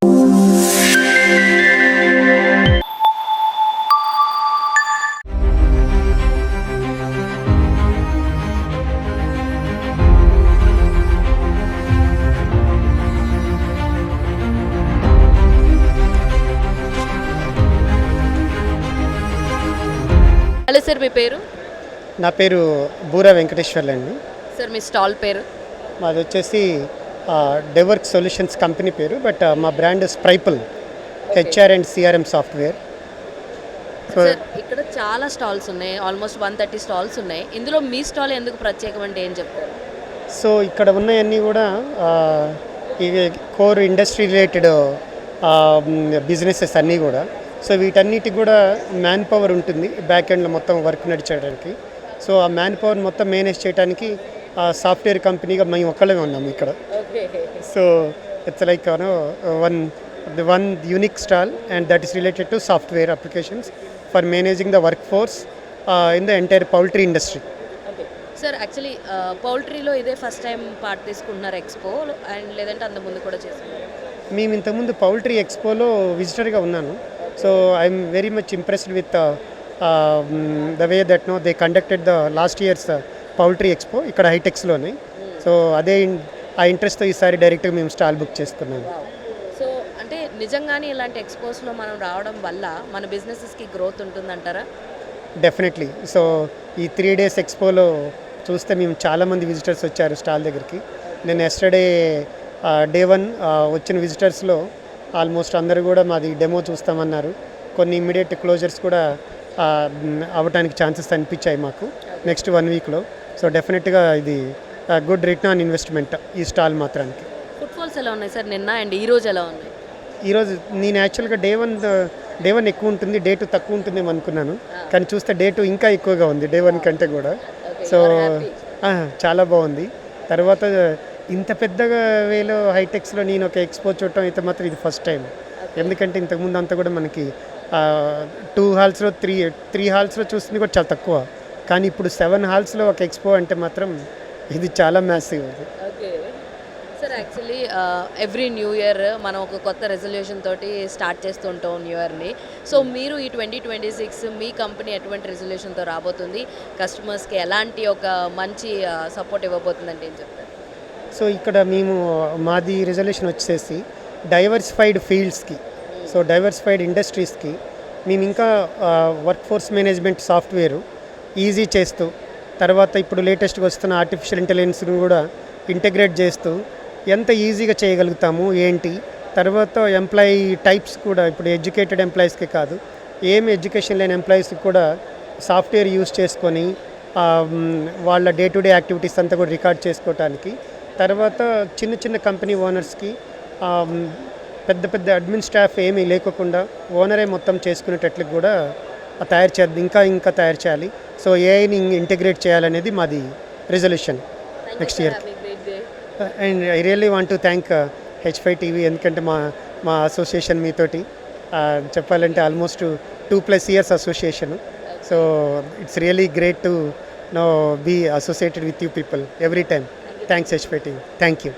Hello sir, మీ పేరు? నా పేరు బూరా వెంకటేశ్వర్లు అండి. సార్ మీ స్టాల్ పేరు? మాది వచ్చేసి డెవర్క్ సొల్యూషన్స్ కంపెనీ పేరు, బట్ మా బ్రాండ్ స్ప్రైపుల్ HR and CRM software. Sir ఇక్కడ చాలా స్టాల్స్ ఉన్నాయి, ఆల్మోస్ట్ 130 స్టాల్స్ ఉన్నాయి. ఇందులో మీ స్టాల్ ఎందుకు ప్రత్యేకం అంటే ఏం చెప్తారు? సో ఇక్కడ ఉన్నవన్నీ కూడా ఇవి కోర్ ఇండస్ట్రీ రిలేటెడ్ బిజినెసెస్ అన్నీ కూడా. సో వీటన్నిటికి కూడా మ్యాన్ పవర్ ఉంటుంది బ్యాక్ ఎండ్లో మొత్తం వర్క్ నడిచేయడానికి. సో ఆ మ్యాన్ పవర్ మొత్తం మేనేజ్ చేయడానికి సాఫ్ట్వేర్ కంపెనీగా మేము ఒక్కళ్ళమే ఉన్నాము ఇక్కడ. So it's like one unique stall and that is related to software applications for managing the work force in the entire poultry industry. Sir actually పౌల్ట్రీలో ఇదే first time part తీసుకుంటున్నారు expo, and లేదంటే అంత ముందు కూడా చేస్తున్నారు? మేము ఇంతకుముందు పౌల్ట్రీ ఎక్స్పోలో విజిటర్గా ఉన్నాను. So I'm very much impressed with the way that they conducted the last years poultry expo ఇక్కడ హైటెక్స్లోనే. సో అదే ఆ ఇంట్రెస్ట్తో ఈసారి డైరెక్ట్గా మేము స్టాల్ బుక్ చేసుకున్నాము. సో అంటే నిజంగానే ఇలాంటి ఎక్స్పోస్లో మనం రావడం వల్ల మన బిజినెసెస్కి గ్రోత్ ఉంటుందంటారా? డెఫినెట్లీ. సో ఈ 3 days ఎక్స్పోలో చూస్తే మేము చాలామంది విజిటర్స్ వచ్చారు స్టాల్ దగ్గరికి. నేను ఎస్టర్డే డే 1 వచ్చిన విజిటర్స్లో ఆల్మోస్ట్ అందరూ కూడా మాది డెమో చూస్తామన్నారు. కొన్ని ఇమ్మీడియట్ క్లోజర్స్ కూడా అవ్వడానికి ఛాన్సెస్ అనిపించాయి మాకు నెక్స్ట్ 1 weekలో. సో డెఫినెట్గా ఇది గుడ్ రిటర్న్ ఆన్ ఇన్వెస్ట్మెంట్ ఈ స్టాల్ మాత్రానికి. ఫుట్ఫాల్స్ ఎలా ఉన్నాయి సార్ నిన్న అండ్ ఈరోజు ఎలా ఉన్నాయి? ఈరోజు నేను యాక్చువల్గా డే వన్ ఎక్కువ ఉంటుంది, డే 2 తక్కువ ఉంటుందేమో అనుకున్నాను. కానీ చూస్తే డే 2 ఇంకా ఎక్కువగా ఉంది డే 1 కంటే కూడా. సో చాలా బాగుంది. తర్వాత ఇంత పెద్దగా వేలో హైటెక్స్లో నేను ఒక ఎక్స్పో చూడటం అయితే మాత్రం ఇది ఫస్ట్ టైం. ఎందుకంటే ఇంతకుముందు అంతా కూడా మనకి 2 హాల్స్లో 3 హాల్స్లో చూస్తుంది కూడా చాలా తక్కువ. కానీ ఇప్పుడు 7 హాల్స్లో ఒక ఎక్స్పో అంటే మాత్రం ఇది చాలా massive. Okay sir, actually every new year మనం ఒక కొత్త రెజల్యూషన్ తోటి స్టార్ట్ చేస్తుంటాం న్యూ ఇయర్ని. సో మీరు ఈ 2026 మీ కంపెనీ ఎటువంటి రెజల్యూషన్తో రాబోతుంది, కస్టమర్స్కి ఎలాంటి ఒక మంచి సపోర్ట్ ఇవ్వబోతుందంటే ఏం చెప్తారు? సో ఇక్కడ మేము మాది రిజల్యూషన్ వచ్చేసి డైవర్సిఫైడ్ ఫీల్డ్స్కి, సో డైవర్సిఫైడ్ ఇండస్ట్రీస్కి మేము ఇంకా work force management software easy చేస్తూ, తర్వాత ఇప్పుడు లేటెస్ట్గా వస్తున్న ఆర్టిఫిషియల్ ఇంటెలిజెన్స్ను కూడా ఇంటగ్రేట్ చేస్తూ ఎంత ఈజీగా చేయగలుగుతాము ఏంటి, తర్వాత ఎంప్లాయీ టైప్స్ కూడా ఇప్పుడు ఎడ్యుకేటెడ్ ఎంప్లాయీస్కి కాదు, ఏమి ఎడ్యుకేషన్ లేని ఎంప్లాయీస్కి కూడా సాఫ్ట్వేర్ యూస్ చేసుకొని వాళ్ళ డే టు డే యాక్టివిటీస్ అంతా కూడా రికార్డ్ చేసుకోవటానికి, తర్వాత చిన్న చిన్న కంపెనీ ఓనర్స్కి పెద్ద పెద్ద అడ్మిన్ స్టాఫ్ ఏమీ లేకోకుండా ఓనరే మొత్తం చేసుకునేటట్లు కూడా తయారు చేద్దాం, ఇంకా తయారు చేయాలి. సో ఏఐని ఇంటిగ్రేట్ చేయాలనేది మాది resolution next year. And I really want to thank H5 TV, ఎందుకంటే మా అసోసియేషన్ మీతోటి చెప్పాలంటే almost 2+ years association. So it's really great to know be associated with you people every time. Thanks H5 TV. Thank you.